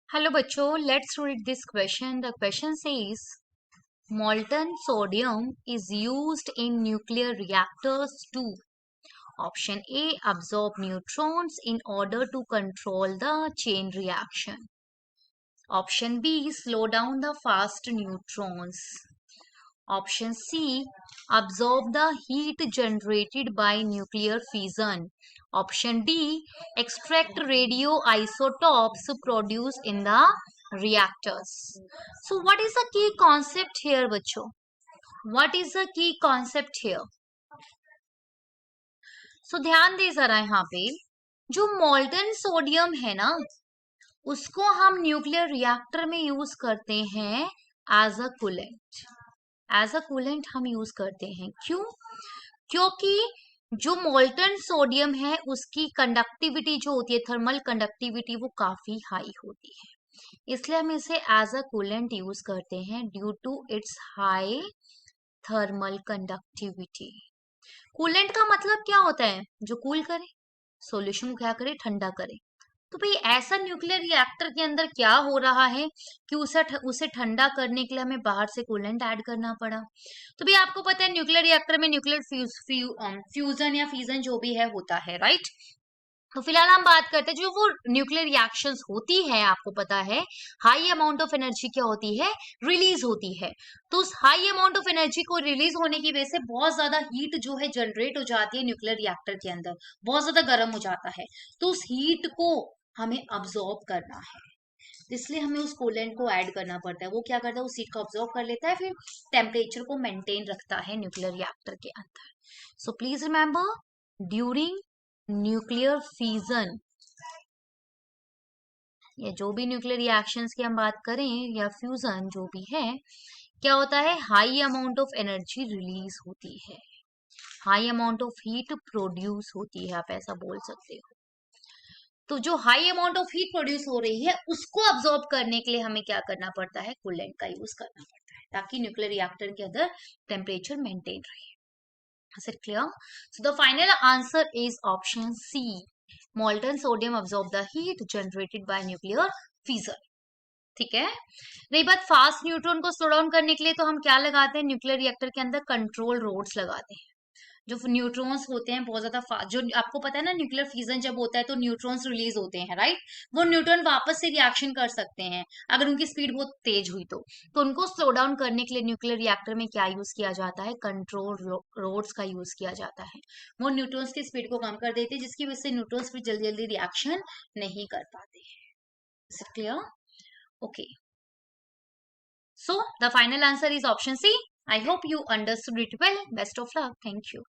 Hello बच्चों, let's read this question. The question says molten sodium is used in nuclear reactors to option A absorb neutrons in order to control the chain reaction. Option B slow down the fast neutrons. Option C absorb the heat generated by nuclear fission. Option D extract radioisotopes produced in the reactors. So what is the key concept here बच्चों? What is the key concept here? So ध्यान दे जरा यहाँ पे जो molten sodium है ना उसको हम न्यूक्लियर रिएक्टर में यूज करते हैं as a coolant. As a coolant हम यूज करते हैं. क्यों? क्योंकि जो मोल्टन सोडियम है उसकी कंडक्टिविटी जो होती है, थर्मल कंडक्टिविटी, वो काफी हाई होती है. इसलिए हम इसे एज अ कूलेंट यूज करते हैं due to its high thermal conductivity. Coolant का मतलब क्या होता है? जो कूल करे, सॉल्यूशन को क्या करे, ठंडा करे. तो भाई ऐसा न्यूक्लियर रिएक्टर के अंदर क्या हो रहा है कि उसे ठंडा करने के लिए हमें बाहर से कूलेंट ऐड करना पड़ा. तो भाई आपको पता है न्यूक्लियर रिएक्टर में न्यूक्लियर फ्यूजन या फिजन जो भी है होता है, राइट. तो फिलहाल हम बात करते हैं जो वो न्यूक्लियर रिएक्शंस होती है, आपको पता है हाई अमाउंट ऑफ एनर्जी क्या होती है, रिलीज होती है. तो उस हाई अमाउंट ऑफ एनर्जी को रिलीज होने की वजह से बहुत ज्यादा हीट जो है जनरेट हो जाती है न्यूक्लियर रिएक्टर के अंदर, बहुत ज्यादा गर्म हो जाता है. तो उस हीट को हमें अब्सॉर्ब करना है, इसलिए हमें उस कूलेंट को ऐड करना पड़ता है. वो क्या करता है, उस हीट को अब्सॉर्ब कर लेता है, फिर टेम्परेचर को मेंटेन रखता है न्यूक्लियर रिएक्टर के अंदर. So please remember, during nuclear fusion या जो भी न्यूक्लियर रिएक्शंस की हम बात करें या फ्यूजन जो भी है, क्या होता है, high amount of energy release होती है, high amount of heat produce होती है, आप ऐसा बोल सकते हो. तो जो high amount of heat produce हो रही है उसको अब्सॉर्ब करने के लिए हमें क्या करना पड़ता है, कूलेंट का यूज करना पड़ता है ताकि न्यूक्लियर रिएक्टर के अंदर टेम्परेचर मेंटेन रहे. Is it clear? So the final answer is option C. Molten sodium absorb the heat generated by nuclear fission. ठीक है. रही बात फास्ट न्यूट्रॉन को स्लो डाउन करने के लिए, तो हम क्या लगाते हैं न्यूक्लियर रिएक्टर के अंदर, कंट्रोल रोड्स लगाते हैं. जो न्यूट्रॉन्स होते हैं बहुत ज्यादा फास्ट, जो आपको पता है ना न्यूक्लियर फिजन जब होता है तो न्यूट्रॉन्स रिलीज होते हैं, राइट. वो न्यूट्रॉन वापस से रिएक्शन कर सकते हैं अगर उनकी स्पीड बहुत तेज हुई तो उनको स्लो डाउन करने के लिए न्यूक्लियर रिएक्टर में क्या यूज किया जाता है, कंट्रोल रोड्स का यूज किया जाता है. वो न्यूट्रॉन्स की स्पीड को कम कर देते हैं जिसकी वजह से न्यूट्रॉन्स फिर जल्दी जल्दी रिएक्शन नहीं कर पाते हैं. Is it clear? Okay. So the final answer is option C. I hope you understood it well. Best of luck. Thank you.